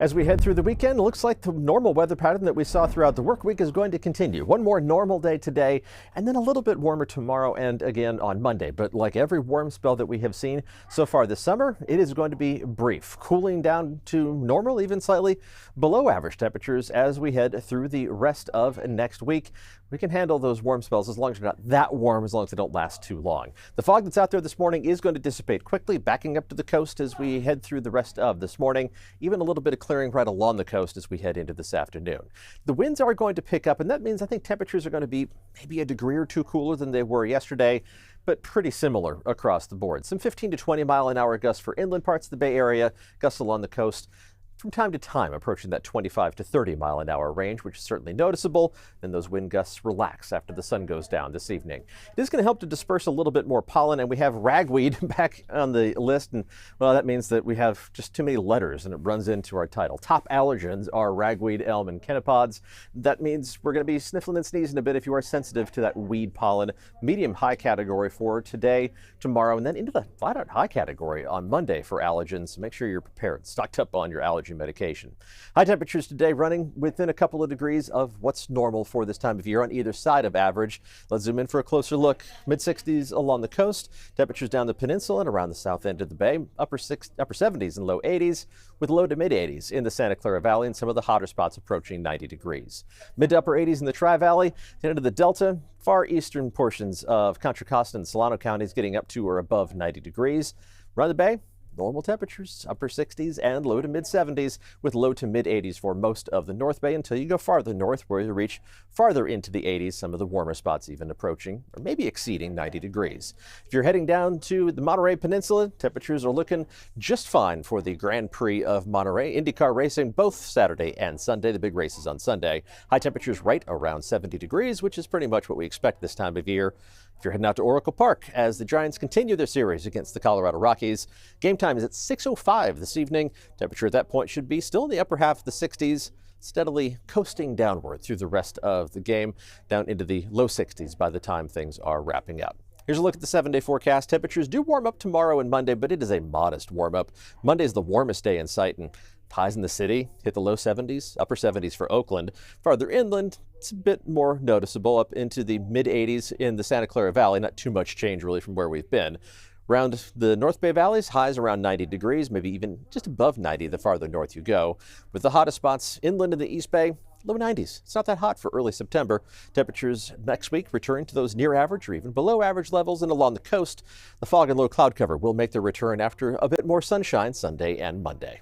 As we head through the weekend, it looks like the normal weather pattern that we saw throughout the work week is going to continue. One more normal day today, and then a little bit warmer tomorrow and again on Monday. But like every warm spell that we have seen so far this summer, it is going to be brief, cooling down to normal, even slightly below average temperatures as we head through the rest of next week. We can handle those warm spells as long as they're not that warm, as long as they don't last too long. The fog that's out there this morning is going to dissipate quickly, backing up to the coast as we head through the rest of this morning. Even a little bit of clearing right along the coast as we head into this afternoon. The winds are going to pick up, and that means I think temperatures are going to be maybe a degree or two cooler than they were yesterday, but pretty similar across the board. Some 15 to 20 mile an hour gusts for inland parts of the Bay Area, gusts along the coast from time to time approaching that 25 to 30 mile an hour range, which is certainly noticeable. Then those wind gusts relax after the sun goes down this evening. It is going to help to disperse a little bit more pollen, and we have ragweed back on the list, and well, that means that we have just too many letters and it runs into our title. Top allergens are ragweed, elm, and chenopod's. That means we're going to be sniffling and sneezing a bit if you are sensitive to that weed pollen. Medium high category for today, tomorrow, and then into the flat out high category on Monday for allergens. Make sure you're prepared, stocked up on your allergy medication. High temperatures today running within a couple of degrees of what's normal for this time of year on either side of average. Let's zoom in for a closer look. Mid-60s along the coast, temperatures down the peninsula and around the south end of the bay, upper 70s and low 80s, with low to mid 80s in the Santa Clara Valley and some of the hotter spots approaching 90 degrees. Mid to upper 80s in the Tri-Valley, then into the Delta, far eastern portions of Contra Costa and Solano counties getting up to or above 90 degrees. Around the bay, normal temperatures, upper 60s and low to mid 70s, with low to mid 80s for most of the North Bay until you go farther north, where you reach farther into the 80s, some of the warmer spots even approaching or maybe exceeding 90 degrees. If you're heading down to the Monterey Peninsula, temperatures are looking just fine for the Grand Prix of Monterey. IndyCar racing both Saturday and Sunday. The big races on Sunday. High temperatures right around 70 degrees, which is pretty much what we expect this time of year. If you're heading out to Oracle Park as the Giants continue their series against the Colorado Rockies, game time is at 6:05 this evening. Temperature at that point should be still in the upper half of the 60s, steadily coasting downward through the rest of the game, down into the low 60s by the time things are wrapping up. Here's a look at the 7-day forecast. Temperatures do warm up tomorrow and Monday, but it is a modest warm up. Monday is the warmest day in sight, and highs in the city hit the low 70s, upper 70s for Oakland. Farther inland, it's a bit more noticeable, up into the mid 80s in the Santa Clara Valley. Not too much change really from where we've been. Around the North Bay valleys, highs around 90 degrees, maybe even just above 90 the farther north you go. With the hottest spots inland in the East Bay, low 90s. It's not that hot for early September. Temperatures next week return to those near average or even below average levels, and along the coast, the fog and low cloud cover will make their return after a bit more sunshine Sunday and Monday.